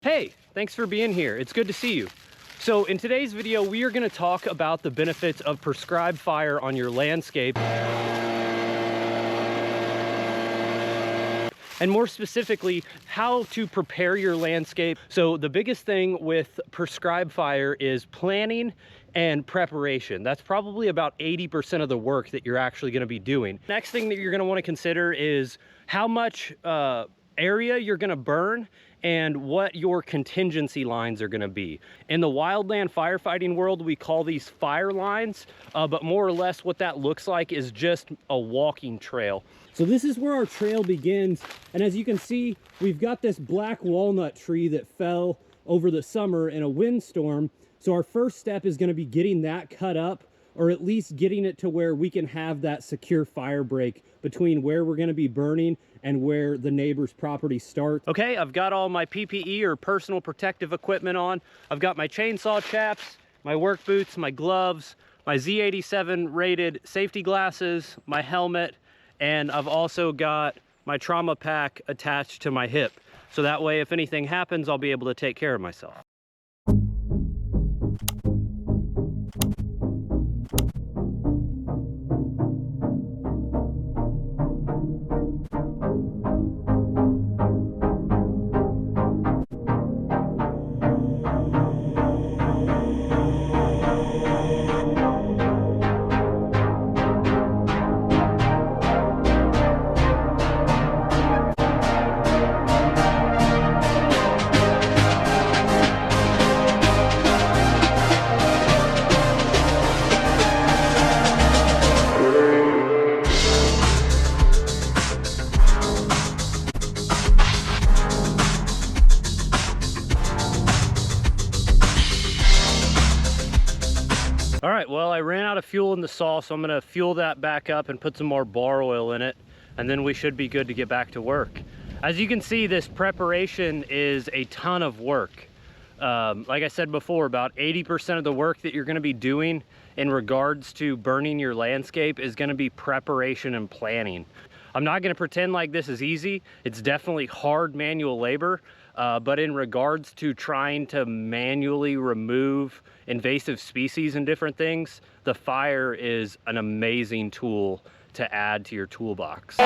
Hey, thanks for being here. It's good to see you. So in today's video, we are going to talk about the benefits of prescribed fire on your landscape. And more specifically, how to prepare your landscape. So the biggest thing with prescribed fire is planning and preparation. That's probably about 80% of the work that you're actually going to be doing. Next thing that you're going to want to consider is how much area you're going to burn and what your contingency lines are going to be. In the wildland firefighting world, we call these fire lines, but more or less what that looks like is just a walking trail. So this is where our trail begins, and as you can see, we've got this black walnut tree that fell over the summer in a windstorm. So our first step is going to be getting that cut up, or at least getting it to where we can have that secure fire break between where we're going to be burning and where the neighbor's property starts. Okay, I've got all my PPE or personal protective equipment on. I've got my chainsaw chaps, my work boots, my gloves, my Z87 rated safety glasses, my helmet, and I've also got my trauma pack attached to my hip. So that way, if anything happens, I'll be able to take care of myself. All right, well, I ran out of fuel in the saw, so I'm gonna fuel that back up and put some more bar oil in it, and then we should be good to get back to work. As you can see, this preparation is a ton of work. Like I said before, about 80% of the work that you're gonna be doing in regards to burning your landscape is gonna be preparation and planning. I'm not gonna pretend like this is easy. It's definitely hard manual labor, but in regards to trying to manually remove invasive species and different things, the fire is an amazing tool to add to your toolbox.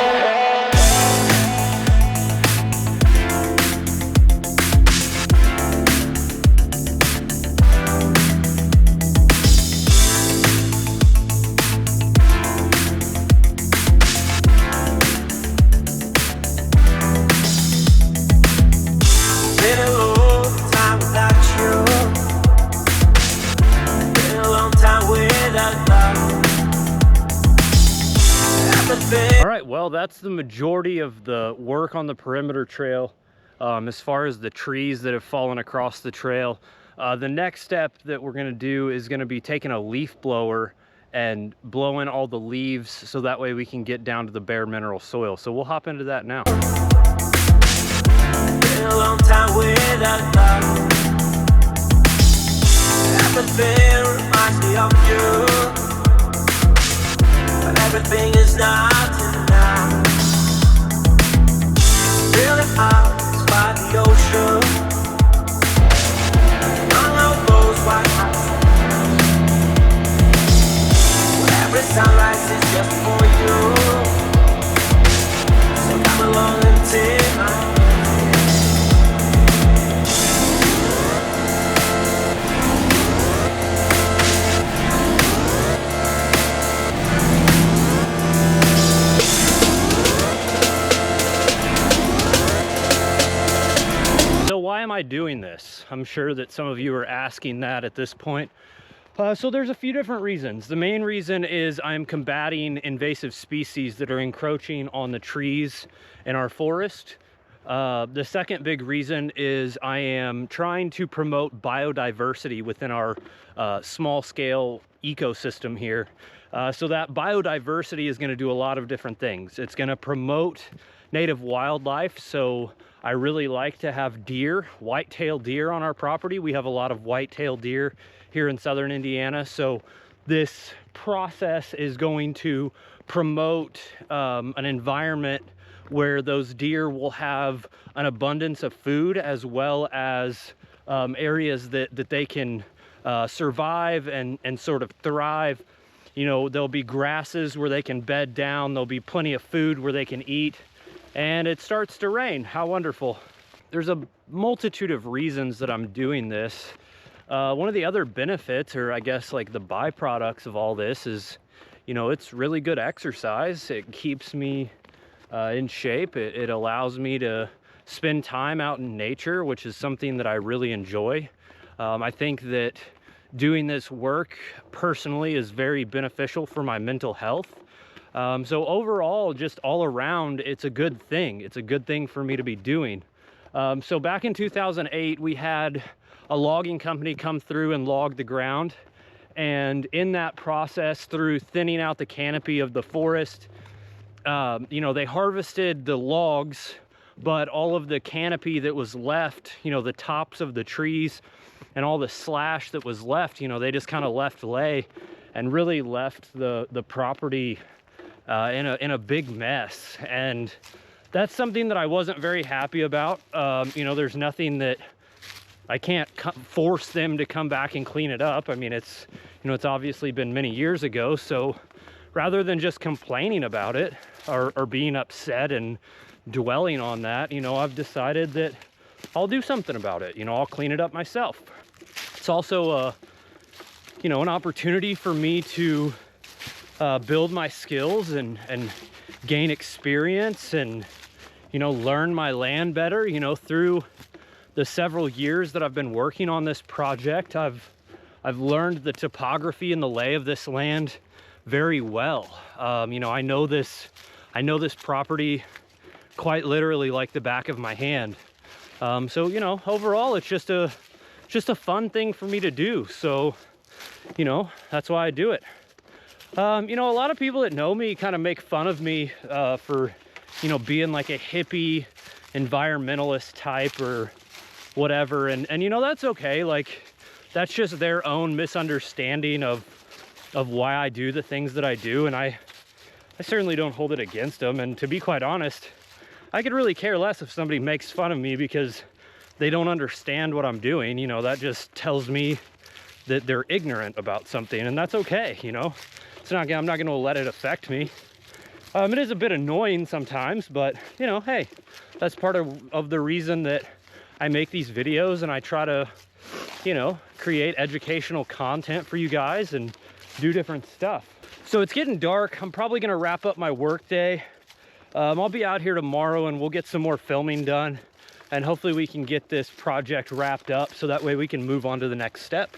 All right, well, that's the majority of the work on the perimeter trail. As far as the trees that have fallen across the trail, the next step that we're going to do is going to be taking a leaf blower and blowing all the leaves so that way we can get down to the bare mineral soil. So we'll hop into that now. Been a long time without love. Everything reminds me of you. But everything is not enough. Really out by the ocean, among all those white houses, where every sunrise is just for you. So come along and take my hand. Why am I doing this? I'm sure that some of you are asking that at this point. So there's a few different reasons. The main reason is I'm combating invasive species that are encroaching on the trees in our forest. The second big reason is I am trying to promote biodiversity within our small scale ecosystem here. So that biodiversity is going to do a lot of different things. It's going to promote native wildlife. So I really like to have deer, white-tailed deer on our property. We have a lot of white-tailed deer here in southern Indiana. So this process is going to promote an environment where those deer will have an abundance of food, as well as areas that they can survive and sort of thrive. You know, there'll be grasses where they can bed down, there'll be plenty of food where they can eat, and it starts to rain. How wonderful. There's a multitude of reasons that I'm doing this. One of the other benefits, or I guess like the byproducts of all this, is, you know, it's really good exercise. It keeps me in shape. It allows me to spend time out in nature, which is something that I really enjoy. I think that doing this work personally is very beneficial for my mental health. So overall, just all around, it's a good thing. It's a good thing for me to be doing. So back in 2008, we had a logging company come through and log the ground. And in that process, through thinning out the canopy of the forest, you know, they harvested the logs, but all of the canopy that was left, you know, the tops of the trees and all the slash that was left, you know, they just kind of left lay and really left the property in a big mess. And that's something that I wasn't very happy about. You know, there's nothing that I can't force them to come back and clean it up. I mean, it's, you know, it's obviously been many years ago. So rather than just complaining about it or being upset and dwelling on that, you know, I've decided that I'll do something about it. You know, I'll clean it up myself. It's also you know, an opportunity for me to build my skills and gain experience and, you know, learn my land better. You know, through the several years that I've been working on this project, I've learned the topography and the lay of this land very well. You know, I know this property quite literally like the back of my hand. So, you know, overall, it's just a fun thing for me to do. So, you know, that's why I do it. You know, a lot of people that know me kind of make fun of me for, you know, being like a hippie environmentalist type or whatever. And you know, that's okay. Like, that's just their own misunderstanding of why I do the things that I do. And I certainly don't hold it against them. And to be quite honest, I could really care less if somebody makes fun of me because they don't understand what I'm doing. You know, that just tells me that they're ignorant about something, and that's okay. You know, I'm not going to let it affect me. It is a bit annoying sometimes, but you know, hey, that's part of the reason that I make these videos, and I try to, you know, create educational content for you guys and do different stuff. So it's getting dark. I'm probably going to wrap up my work day. I'll be out here tomorrow and we'll get some more filming done, and hopefully we can get this project wrapped up so that way we can move on to the next step.